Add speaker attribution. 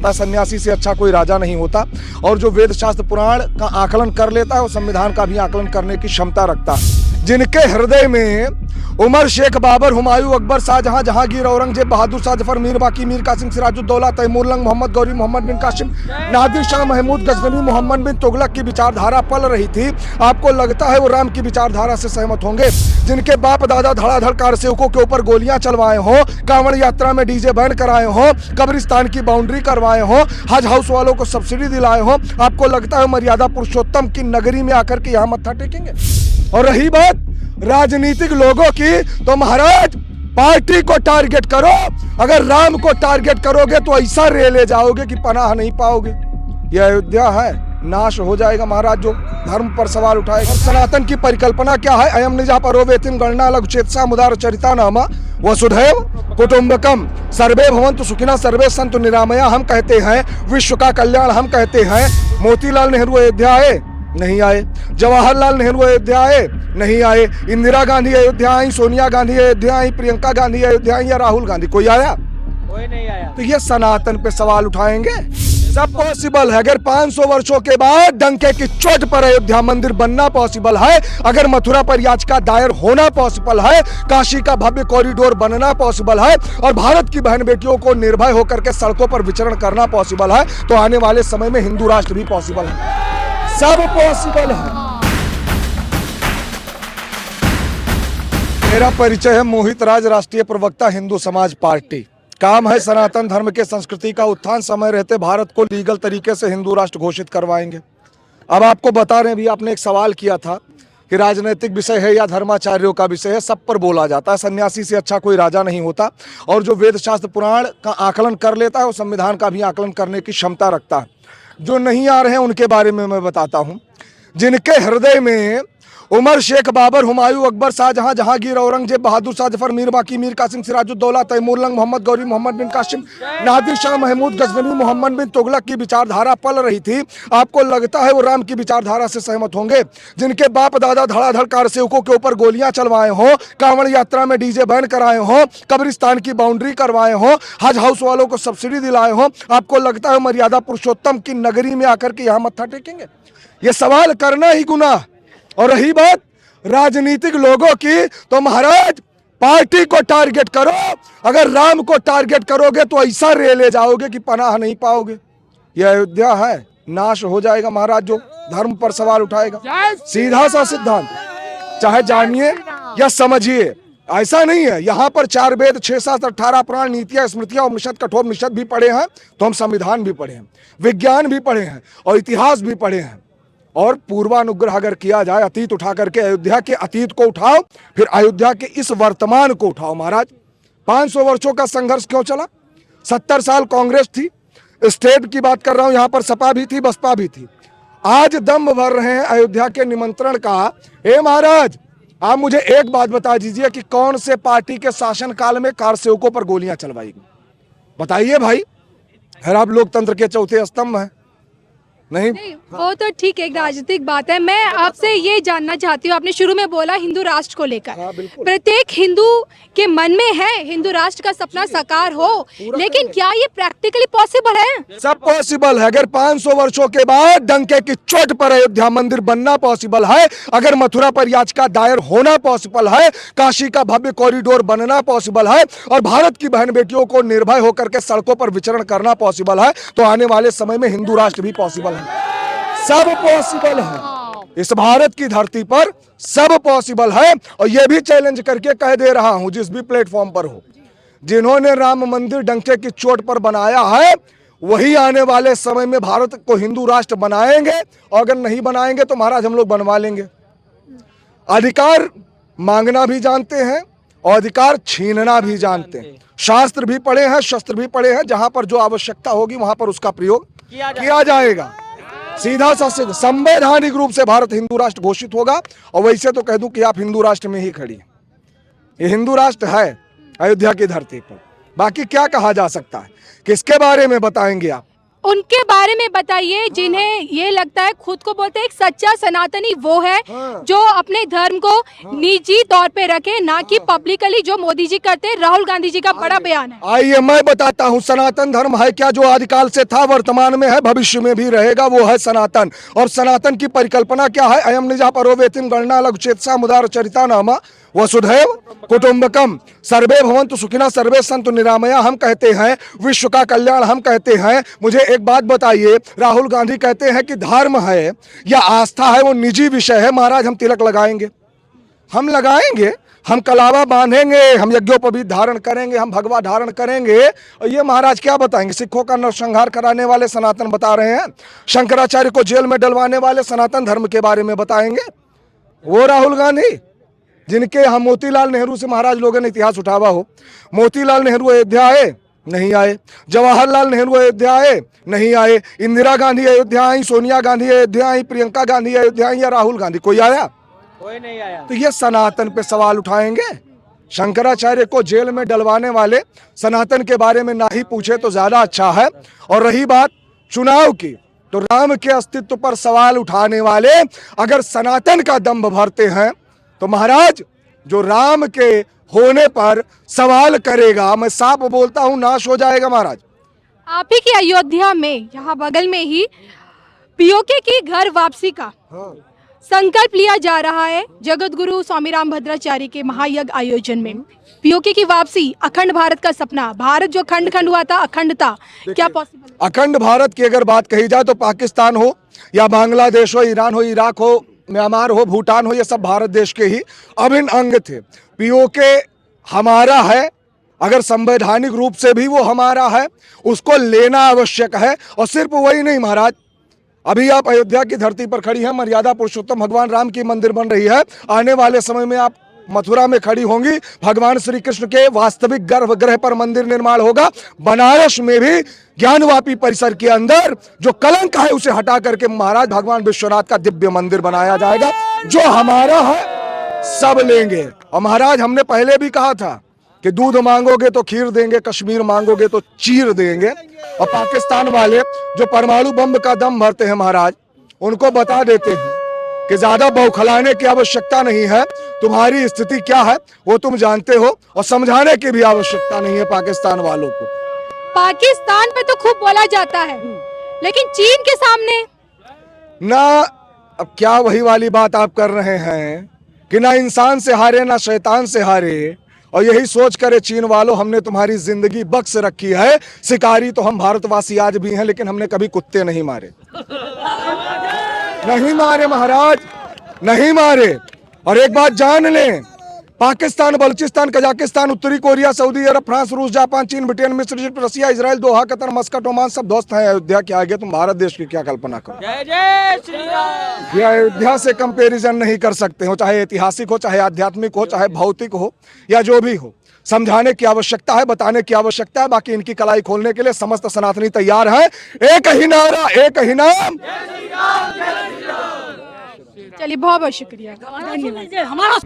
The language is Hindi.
Speaker 1: सकता है। सन्यासी से अच्छा कोई राजा नहीं होता, और जो वेद शास्त्र पुराण का आकलन कर लेता है वो संविधान का भी आकलन करने की क्षमता रखता है। जिनके हृदय में उमर, शेख, बाबर, हुमायूं, अकबर, शाहजहां, जहांगीर, औरंगजेब, बहादुर शाह जफर, मीर बाकी, मीर कासिम, सिराजुद्दौला, तैमूर लंग, मोहम्मद गौरी, मोहम्मद बिन कासिम, नादिर शाह, महमूद गजनवी, मोहम्मद बिन तुगलक की विचारधारा पल रही थी, आपको लगता है वो राम की विचारधारा से सहमत होंगे? जिनके बाप दादा धड़ाधड़ कारसेवकों के ऊपर गोलियां चलवाए हों, कांवड़ यात्रा में डीजे बैंड कराए हों, कब्रिस्तान की बाउंड्री करवाए हों, हज हाउस वालों को सब्सिडी दिलाए हों, आपको लगता है मर्यादा पुरुषोत्तम की नगरी में आकर के यहाँ मत्था टेकेंगे? और रही बात राजनीतिक लोगों की, तो महाराज पार्टी को टारगेट करो। अगर राम को टारगेट करोगे तो ऐसा रेले जाओगे कि पनाह नहीं पाओगे। यह अयोध्या है, नाश हो जाएगा महाराज जो धर्म पर सवाल उठाएगा। सनातन की परिकल्पना क्या है? अयम निजा परोवेतिम गणना लघुचेतसा मुदार चरिता नामा वसुधैव कुटुंबकम सर्वे भवन्तु सुखिनः सर्वे सन्तु निरामया हम कहते हैं, विश्व का कल्याण हम कहते हैं। मोतीलाल नेहरू अयोध्या आए, नहीं आए। जवाहरलाल नेहरू अयोध्या आए, नहीं आए। इंदिरा गांधी अयोध्या आई, सोनिया गांधी अयोध्या आई, प्रियंका गांधी अयोध्या आई, या राहुल गांधी कोई आया?
Speaker 2: कोई नहीं आया।
Speaker 1: तो ये सनातन पे सवाल उठाएंगे? सब पॉसिबल है। अगर 500 वर्षों के बाद डंके की चोट पर अयोध्या मंदिर बनना पॉसिबल है, अगर मथुरा पर याचिका दायर होना पॉसिबल है, काशी का भव्य कॉरिडोर बनना पॉसिबल है, और भारत की बहन बेटियों को निर्भय होकर के सड़कों पर विचरण करना पॉसिबल है, तो आने वाले समय में हिंदू राष्ट्र भी पॉसिबल है। सब पॉसिबल है। मेरा परिचय है मोहित राज, राष्ट्रीय प्रवक्ता, हिंदू समाज पार्टी। काम है सनातन धर्म के संस्कृति का उत्थान, समय रहते भारत को लीगल तरीके से हिंदू राष्ट्र घोषित करवाएंगे। अब आपको बता रहे हैं, भी आपने एक सवाल किया था कि राजनीतिक विषय है या धर्माचार्यों का विषय है, सब पर बोला जाता है। सन्यासी से अच्छा कोई राजा नहीं होता, और जो वेद शास्त्र पुराण का आकलन कर लेता है वो संविधान का भी आकलन करने की क्षमता रखता है। जो नहीं आ रहे हैं उनके बारे में मैं बताता हूं। जिनके हृदय में उमर, शेख, बाबर, हुमायूं, अकबर, शाहजहां, जहांगीर, औरंगजेब, बहादुर शाह जफर, मीर बाकी, मीर कासिम, सिराजुद्दौला, तैमूर लंग, मोहम्मद गौरी, मोहम्मद बिन कासिम, नादिर शाह, महमूद गजनवी, मोहम्मद बिन तुगलक की विचारधारा पल रही थी, आपको लगता है वो राम की विचारधारा से सहमत होंगे? जिनके बाप दादा धड़ाधड़ कारसेवकों के ऊपर गोलियां चलवाए हों, कांवड़ यात्रा में डीजे बैंड कराए हों, कब्रिस्तान की बाउंड्री करवाए हों, हज हाउस वालों को सब्सिडी दिलाए हों, आपको लगता है मर्यादा पुरुषोत्तम की नगरी में आकर के यहाँ मत्था टेकेंगे? ये सवाल करना ही गुनाह। और रही बात राजनीतिक लोगों की, तो महाराज पार्टी को टारगेट करो। अगर राम को टारगेट करोगे तो ऐसा रेले जाओगे कि पनाह नहीं पाओगे। यह अयोध्या है, नाश हो जाएगा महाराज जो धर्म पर सवाल उठाएगा। सीधा सा सिद्धांत, चाहे जानिए या समझिए, ऐसा नहीं है। यहाँ पर 4 वेद, 6 शास्त्र, 18 पुराण, नीतियां, स्मृतियां, उपनिषद, कठोपनिषद भी पढ़े हैं, तो हम संविधान भी पढ़े हैं, विज्ञान भी पढ़े हैं, और इतिहास भी पढ़े हैं। और पूर्वानुग्रह अगर किया जाए, अतीत उठा करके अयोध्या के अतीत को उठाओ, फिर अयोध्या के इस वर्तमान को उठाओ। महाराज 500 वर्षों का संघर्ष क्यों चला? 70 साल कांग्रेस थी, स्टेट की बात कर रहा हूं, यहाँ पर सपा भी थी, बसपा भी थी। आज दम भर रहे हैं अयोध्या के निमंत्रण का। हे महाराज, आप मुझे एक बात बता दीजिए कि कौन से पार्टी के शासनकाल में कारसेवकों पर गोलियां चलवाई गई? बताइए भाई। फिर आप लोकतंत्र के चौथे स्तंभ हैं। नहीं,
Speaker 3: वो तो ठीक है, एक राजनीतिक बात है। मैं आपसे ये जानना चाहती हूँ, आपने शुरू में बोला हिंदू राष्ट्र को लेकर, प्रत्येक हिंदू के मन में है हिंदू राष्ट्र का सपना साकार हो, लेकिन क्या ये प्रैक्टिकली पॉसिबल है?
Speaker 1: सब पॉसिबल है। अगर 500 वर्षों के बाद डंके की चोट पर अयोध्या मंदिर बनना पॉसिबल है, अगर मथुरा पर याचिका दायर होना पॉसिबल है, काशी का भव्य कॉरिडोर बनना पॉसिबल है, और भारत की बहन बेटियों को निर्भय होकर के सड़कों पर विचरण करना पॉसिबल है, तो आने वाले समय में हिंदू राष्ट्र भी पॉसिबल है। सब पॉसिबल है। इस भारत की धरती पर सब पॉसिबल है। और यह भी चैलेंज करके कह दे रहा हूं, जिस भी प्लेटफॉर्म पर हो, जिन्होंने राम मंदिर डंके की चोट पर बनाया है, वही आने वाले समय में भारत को हिंदू राष्ट्र बनाएंगे। और अगर नहीं बनाएंगे तो महाराज हम लोग बनवा लेंगे। अधिकार मांगना भी जानते हैं और अधिकार छीनना भी जानते हैं। शास्त्र भी पढ़े हैं, शस्त्र भी पढ़े हैं। जहां पर जो आवश्यकता होगी वहां पर उसका प्रयोग किया जाएगा। सीधा सा संवैधानिक रूप से भारत हिंदू राष्ट्र घोषित होगा। और वैसे तो कह दूं कि आप हिंदू राष्ट्र में ही खड़ी हैं। ये हिंदू राष्ट्र है अयोध्या की धरती पर। बाकी क्या कहा जा सकता है, किसके बारे में बताएंगे आप?
Speaker 3: उनके बारे में बताइए जिन्हें ये लगता है, खुद को बोलते हैं एक सच्चा सनातनी वो है जो अपने धर्म को निजी तौर पे रखे, ना कि पब्लिकली जो मोदी जी करते हैं। राहुल गांधी जी का बड़ा बयान है।
Speaker 1: आइए मैं बताता हूँ सनातन धर्म है क्या, जो आदिकाल से था, वर्तमान में है, भविष्य में भी रहेगा, वो है सनातन। और सनातन की परिकल्पना क्या है? अयम निजा परोवेतिम गणना लघुचेतसा मुदार चरिता नामा वसुधैव कुटुंबकम सर्वे भवन्तु सुखिनः सर्वे सन्तु निरामया हम कहते हैं, विश्व का कल्याण हम कहते हैं। मुझे एक बात बताइए, राहुल गांधी कहते हैं कि धर्म है या आस्था है वो निजी विषय है। महाराज हम तिलक लगाएंगे, हम लगाएंगे, हम कलावा बांधेंगे, हम यज्ञोपवीत धारण करेंगे, हम भगवा धारण करेंगे। और ये महाराज क्या बताएंगे? सिखों का नरसंहार कराने वाले सनातन बता रहे हैं, शंकराचार्य को जेल में डलवाने वाले सनातन धर्म के बारे में बताएंगे। वो राहुल गांधी जिनके हम मोतीलाल नेहरू से महाराज लोगों ने इतिहास उठावा हो। मोतीलाल नेहरू अयोध्या आए, नहीं आए। जवाहरलाल नेहरू अयोध्या आए, नहीं आए। इंदिरा गांधी अयोध्या आई, सोनिया गांधी अयोध्या आई, प्रियंका गांधी अयोध्या आई, या राहुल गांधी कोई आया?
Speaker 2: कोई नहीं आया।
Speaker 1: तो ये सनातन पे सवाल उठाएंगे। शंकराचार्य को जेल में डलवाने वाले सनातन के बारे में ना ही पूछे तो ज्यादा अच्छा है। और रही बात चुनाव की, तो राम के अस्तित्व पर सवाल उठाने वाले अगर सनातन का दंभ भरते हैं तो महाराज जो राम के होने पर सवाल करेगा, मैं साफ बोलता हूं, नाश हो जाएगा महाराज।
Speaker 3: आप ही की अयोध्या में, यहाँ बगल में ही पीओके की घर वापसी का संकल्प लिया जा रहा है जगत गुरु स्वामी राम भद्राचार्य के महायज्ञ आयोजन में। पीओके की वापसी, अखंड भारत का सपना, भारत जो खंड खंड हुआ था, अखंडता क्या पॉसिबल है?
Speaker 1: अखंड भारत की अगर बात कही जाए तो पाकिस्तान हो या बांग्लादेश हो, ईरान हो, इराक हो, म्यांमार हो, भूटान हो, ये सब भारत देश के ही अभिन्न अंग थे। पीओके हमारा है, अगर संवैधानिक रूप से भी वो हमारा है, उसको लेना आवश्यक है। और सिर्फ वही नहीं महाराज, अभी आप अयोध्या की धरती पर खड़ी हैं, मर्यादा पुरुषोत्तम भगवान राम की मंदिर बन रही है। आने वाले समय में आप मथुरा में खड़ी होंगी, भगवान श्री कृष्ण के वास्तविक गर्भगृह पर मंदिर निर्माण होगा। बनारस में भी ज्ञानवापी परिसर के अंदर जो कलंक है उसे हटा करके महाराज भगवान विश्वनाथ का दिव्य मंदिर बनाया जाएगा। जो हमारा है सब लेंगे। और महाराज हमने पहले भी कहा था कि दूध मांगोगे तो खीर देंगे, कश्मीर मांगोगे तो चीर देंगे। और पाकिस्तान वाले जो परमाणु बम का दम भरते हैं महाराज, उनको बता देते हैं कि ज्यादा बौखलाने की आवश्यकता नहीं है, तुम्हारी स्थिति क्या है वो तुम जानते हो, और समझाने की भी आवश्यकता नहीं है पाकिस्तान वालों को।
Speaker 3: पाकिस्तान पे तो खूब बोला जाता है, लेकिन चीन के सामने
Speaker 1: ना, अब क्या वही वाली बात आप कर रहे हैं कि ना इंसान से हारे ना शैतान से हारे, और यही सोच कर चीन वालों हमने तुम्हारी जिंदगी बख्श रखी है। शिकारी तो हम भारतवासी आज भी हैं, लेकिन हमने कभी कुत्ते नहीं मारे, नहीं मारे महाराज, नहीं मारे। और एक बात जान लें, पाकिस्तान, बलूचिस्तान, कजाकिस्तान, उत्तरी कोरिया, सऊदी अरब, फ्रांस, रूस, जापान, चीन, ब्रिटेन, मिस्र, इजिप्ट, रसिया, इजराइल, दोहा, कतर, मस्कट, ओमान सब दोस्त हैं अयोध्या के आगे। तुम भारत देश की क्या कल्पना करो?
Speaker 2: जय जय श्री राम।
Speaker 1: ये अयोध्या से कंपैरिजन नहीं कर सकते हो, चाहे ऐतिहासिक हो, चाहे आध्यात्मिक हो, चाहे भौतिक हो, या जो भी हो। समझाने की आवश्यकता है, बताने की आवश्यकता है। बाकी इनकी कलाई खोलने के लिए समस्त सनातनी तैयार हैं। एक ही नारा, एक ही नाम।
Speaker 3: चलिए बहुत बहुत शुक्रिया, धन्यवाद।
Speaker 2: हमारा